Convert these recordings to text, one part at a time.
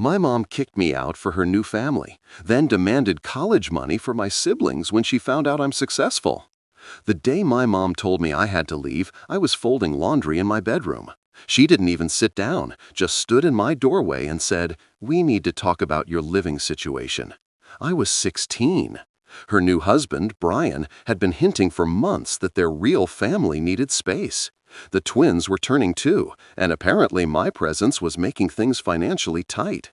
My mom kicked me out for her new family, then demanded college money for my siblings when she found out I'm successful. The day my mom told me I had to leave, I was folding laundry in my bedroom. She didn't even sit down, just stood in my doorway and said, "We need to talk about your living situation." I was 16. Her new husband, Brian, had been hinting for months that their real family needed space. The twins were turning two, and apparently my presence was making things financially tight.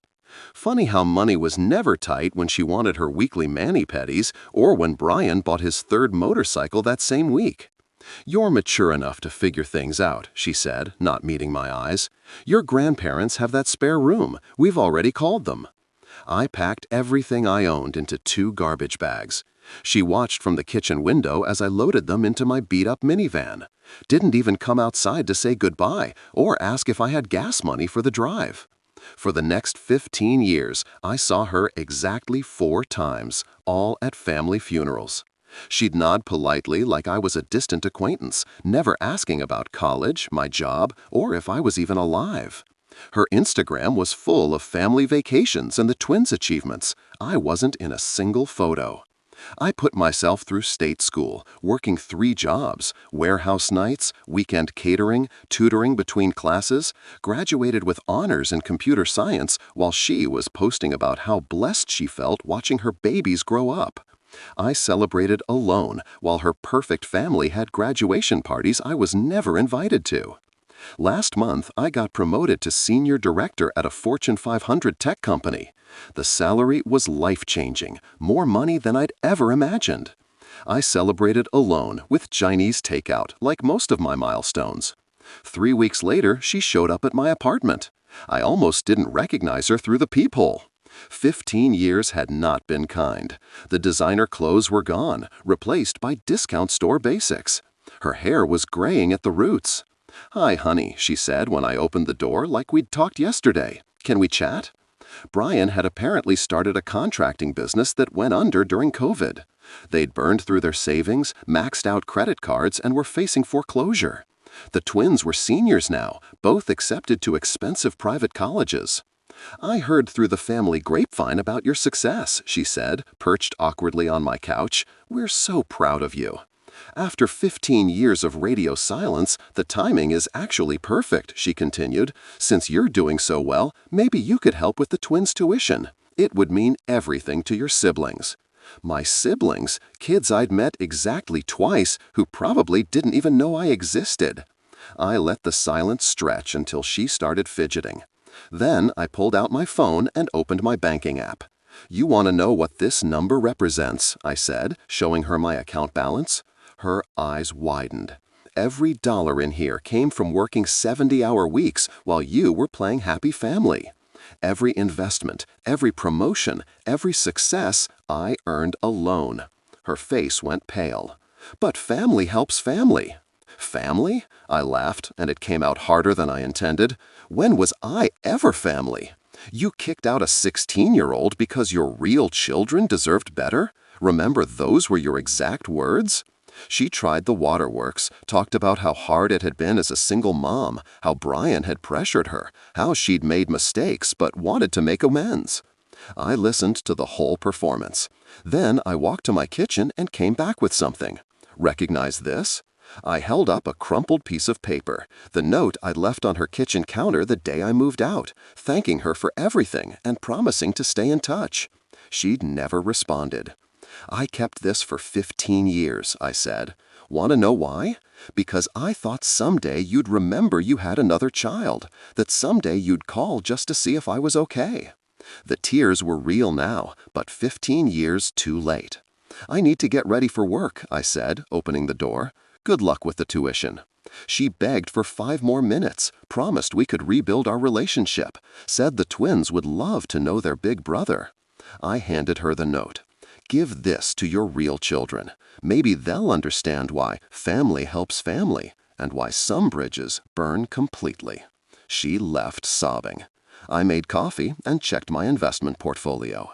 Funny how money was never tight when she wanted her weekly mani-pedis or when Brian bought his third motorcycle that same week. "You're mature enough to figure things out," she said, not meeting my eyes. "Your grandparents have that spare room. We've already called them." I packed everything I owned into 2 garbage bags. She watched from the kitchen window as I loaded them into my beat-up minivan. Didn't even come outside to say goodbye or ask if I had gas money for the drive. For the next 15 years, I saw her exactly 4 times, all at family funerals. She'd nod politely like I was a distant acquaintance, never asking about college, my job, or if I was even alive. Her Instagram was full of family vacations and the twins' achievements. I wasn't in a single photo. I put myself through state school, working 3 jobs, warehouse nights, weekend catering, tutoring between classes, graduated with honors in computer science while she was posting about how blessed she felt watching her babies grow up. I celebrated alone while her perfect family had graduation parties I was never invited to. Last month, I got promoted to senior director at a Fortune 500 tech company. The salary was life-changing, more money than I'd ever imagined. I celebrated alone with Chinese takeout, like most of my milestones. 3 weeks later, she showed up at my apartment. I almost didn't recognize her through the peephole. 15 years had not been kind. The designer clothes were gone, replaced by discount store basics. Her hair was graying at the roots. "Hi, honey," she said when I opened the door like we'd talked yesterday. "Can we chat?" Brian had apparently started a contracting business that went under during COVID. They'd burned through their savings, maxed out credit cards, and were facing foreclosure. The twins were seniors now, both accepted to expensive private colleges. "I heard through the family grapevine about your success," she said, perched awkwardly on my couch. "We're so proud of you." "After 15 years of radio silence, the timing is actually perfect," she continued. "Since you're doing so well, maybe you could help with the twins' tuition. It would mean everything to your siblings." My siblings? Kids I'd met exactly twice who probably didn't even know I existed. I let the silence stretch until she started fidgeting. Then I pulled out my phone and opened my banking app. "You want to know what this number represents?" I said, showing her my account balance. Her eyes widened. "Every dollar in here came from working 70-hour weeks while you were playing happy family. Every investment, every promotion, every success I earned alone." Her face went pale. "But family helps family." "Family?" I laughed, and it came out harder than I intended. "When was I ever family? You kicked out a 16-year-old because your real children deserved better? Remember those were your exact words?" She tried the waterworks, talked about how hard it had been as a single mom, how Brian had pressured her, how she'd made mistakes but wanted to make amends. I listened to the whole performance. Then I walked to my kitchen and came back with something. "Recognize this?" I held up a crumpled piece of paper, the note I'd left on her kitchen counter the day I moved out, thanking her for everything and promising to stay in touch. She'd never responded. "I kept this for 15 years, I said. "Want to know why? Because I thought someday you'd remember you had another child, that someday you'd call just to see if I was okay." The tears were real now, but 15 years too late. "I need to get ready for work," I said, opening the door. "Good luck with the tuition." She begged for 5 more minutes, promised we could rebuild our relationship, said the twins would love to know their big brother. I handed her the note. "Give this to your real children. Maybe they'll understand why family helps family and why some bridges burn completely." She left sobbing. I made coffee and checked my investment portfolio.